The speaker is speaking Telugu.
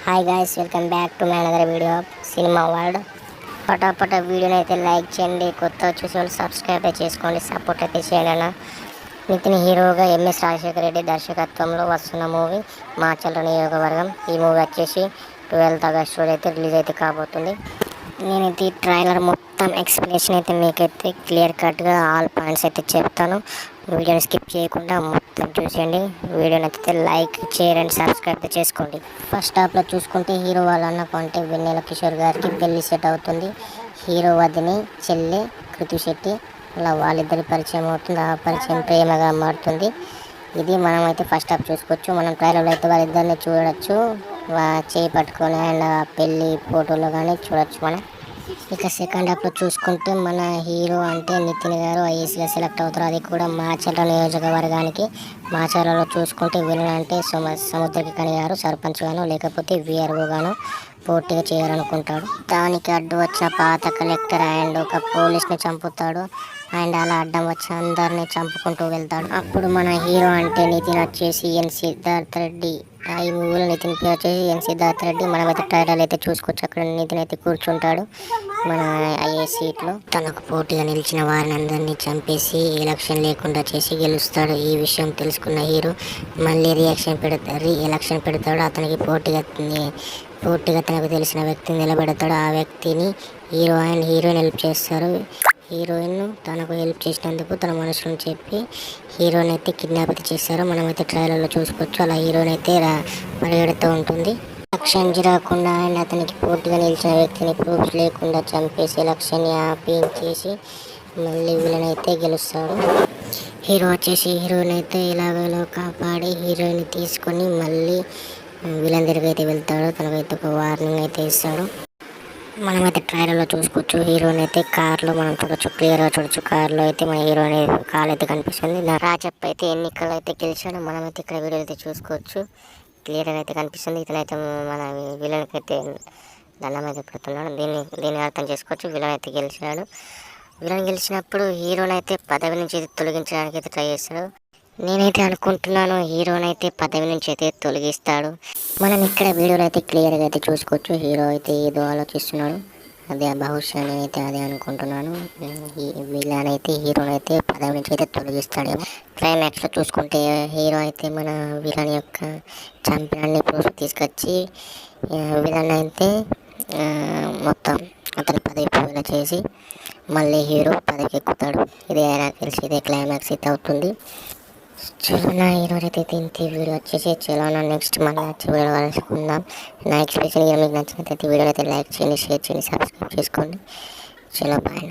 Hi guys, welcome back to my another video of cinema world. పటాపట వీడియోని అయితే లైక్ చేయండి, కొత్త చూసే వాళ్ళు సబ్స్క్రైబ్ చేసుకోండి, సపోర్ట్ అయితే చేయండి అన్న. నితిన్ హీరోగా ఎంఎస్ రాజశేఖర రెడ్డి దర్శకత్వంలో వస్తున్న మూవీ మాచర్ల నియోజకవర్గం. ఈ మూవీ వచ్చేసి 12th ఆగస్టు అయితే రిలీజ్ అయితే కాబోతుంది. నేనైతే ఈ ట్రైలర్ మొత్తం ఎక్స్ప్లెనేషన్ అయితే మీకైతే క్లియర్ కట్గా ఆల్ పాయింట్స్ అయితే చెప్తాను. వీడియోని స్కిప్ చేయకుండా మొత్తం చూసేయండి. వీడియోని అయితే లైక్ షేర్ అండ్ సబ్స్క్రైబ్ చేసుకోండి. ఫస్ట్ హాఫ్లో చూసుకుంటే హీరో వాళ్ళ అన్న కొంటే వెన్నెల కిషోర్ గారికి పెళ్లి సెట్ అవుతుంది. హీరో వదిని చెల్లి కృతి శెట్టి అలా వాళ్ళిద్దరి పరిచయం అవుతుంది. ఆ పరిచయం ప్రేమగా మారుతుంది. ఇది మనం అయితే ఫస్ట్ హాఫ్ చూసుకోవచ్చు. మనం ట్రైలర్లో అయితే వాళ్ళిద్దరిని చూడవచ్చు, చేయి పట్టుకొని అండ్ పెళ్ళి ఫోటోలో కానీ చూడవచ్చు మనం. ఇక సెకండ్ హాఫ్లో చూసుకుంటే మన హీరో అంటే నితిన్ గారు ఐఏఎస్గా సెలెక్ట్ అవుతారు. అది కూడా మాచర్ల నియోజకవర్గానికి. మాచర్లలో చూసుకుంటే విలన్ అంటే సముద్రకికని గారు సర్పంచ్ గాను లేకపోతే విఆర్ఓ గాను పోటీగా చేయాలనుకుంటాడు. దానికి అడ్డు వచ్చిన పాత కలెక్టర్ అండ్ ఒక పోలీస్ని చంపుతాడు. అండ్ అలా అడ్డం వచ్చి అందరినీ చంపుకుంటూ వెళ్తాడు. అప్పుడు మన హీరో అంటే నితిన్ వచ్చేసి ఎన్ సిద్ధార్థ్ రెడ్డి. ఈ మూవీలో నితిన్ పేరు వచ్చేసి ఎన్ సిద్ధార్థ్ రెడ్డి. మనమైతే టైటిల్ అయితే చూసుకోవచ్చు. అక్కడ నితిన్ అయితే కూర్చుంటాడు మన ఐఏఎస్ సీట్లో. తనకు పోటీగా నిలిచిన వారిని అందరినీ చంపేసి ఎలక్షన్ లేకుండా చేసి గెలుస్తాడు. ఈ విషయం తెలుసుకున్న హీరో మళ్ళీ ఎలక్షన్ పెడతాడు. అతనికి పోటీగా తనకు తెలిసిన వ్యక్తిని నిలబెడతాడు. ఆ వ్యక్తిని హీరో అండ్ హీరోయిన్ హెల్ప్ చేస్తారు. హీరోయిన్ తనకు హెల్ప్ చేసినందుకు తన మనసులో చెప్పి హీరోయిన్ అయితే కిడ్నాప్ అయితే చేస్తారు. మనమైతే ట్రైలర్లో చూసుకోవచ్చు. అలా హీరోయిన్ అయితే పరిగెడుతూ ఉంటుంది. ఎలక్షన్ జరగకుండా అండ్ అతనికి పోటీగా నిలిచిన వ్యక్తిని ప్రూఫ్స్ లేకుండా చంపేసి ఎలక్షన్ని ఆపించేసి మళ్ళీ విలన్ అయితే గెలుస్తాడు. హీరో వచ్చేసి హీరోయిన్ అయితే ఎలాగో కాపాడి హీరోయిన్ తీసుకొని మళ్ళీ విలన్ దగ్గరికి అయితే వెళ్తాడు. తనకైతే ఒక వార్నింగ్ అయితే ఇస్తాడు. మనమైతే ట్రైలర్లో చూసుకోవచ్చు. హీరోని అయితే కార్లో మనం చూడొచ్చు, క్లియర్గా చూడొచ్చు. కార్లో అయితే మన హీరోని కాల్ అయితే కనిపిస్తుంది. రాజప్ప అయితే ఎన్నికలు అయితే గెలిచాడు. మనమైతే ఇక్కడ వీడియో అయితే చూసుకోవచ్చు, క్లియర్గా అయితే కనిపిస్తుంది. ఇతనైతే మన విలన్కి అయితే దండం అయితే పెడుతున్నాడు. దీన్ని అర్థం చేసుకోవచ్చు. విలన్ అయితే గెలిచాడు. విలన్ గెలిచినప్పుడు హీరోని అయితే పదవి నుంచి తొలగించడానికి అయితే ట్రై చేస్తాడు. నేనైతే అనుకుంటున్నాను హీరోని అయితే పదవి నుంచి అయితే తొలగిస్తాడు. మనం ఇక్కడ వీడియోలో అయితే క్లియర్గా అయితే చూసుకోవచ్చు. హీరో అయితే ఏదో ఆలోచిస్తున్నాడు. అదే బహుశా నేనైతే అదే అనుకుంటున్నాను. విలన్ అయితే హీరోని అయితే పదవి నుంచి అయితే తొలగిస్తాడేమో. క్లైమాక్స్లో చూసుకుంటే హీరో అయితే మన విలన్ యొక్క ఛాంపియన్ని ప్రూఫ్ తీసుకొచ్చి విలన్ అయితే మొత్తం అతని పదవి పోయేలా చేసి మళ్ళీ హీరో పదవికి ఎక్కుతాడు. ఇదే నాకు తెలిసి ఇదే క్లైమాక్స్ అయితే అవుతుంది. చలోనా ఈరోజు అయితే తింటే వీడియో వచ్చేసి చలోనా నెక్స్ట్ మళ్ళీ వచ్చే వీడియో కలుసుకుందాం. నా ఎక్స్ప్రెషన్ మీకు నచ్చినట్లయితే వీడియో అయితే లైక్ చేయండి, షేర్ చేయండి, సబ్స్క్రైబ్ చేసుకోండి. చలో బాయ్.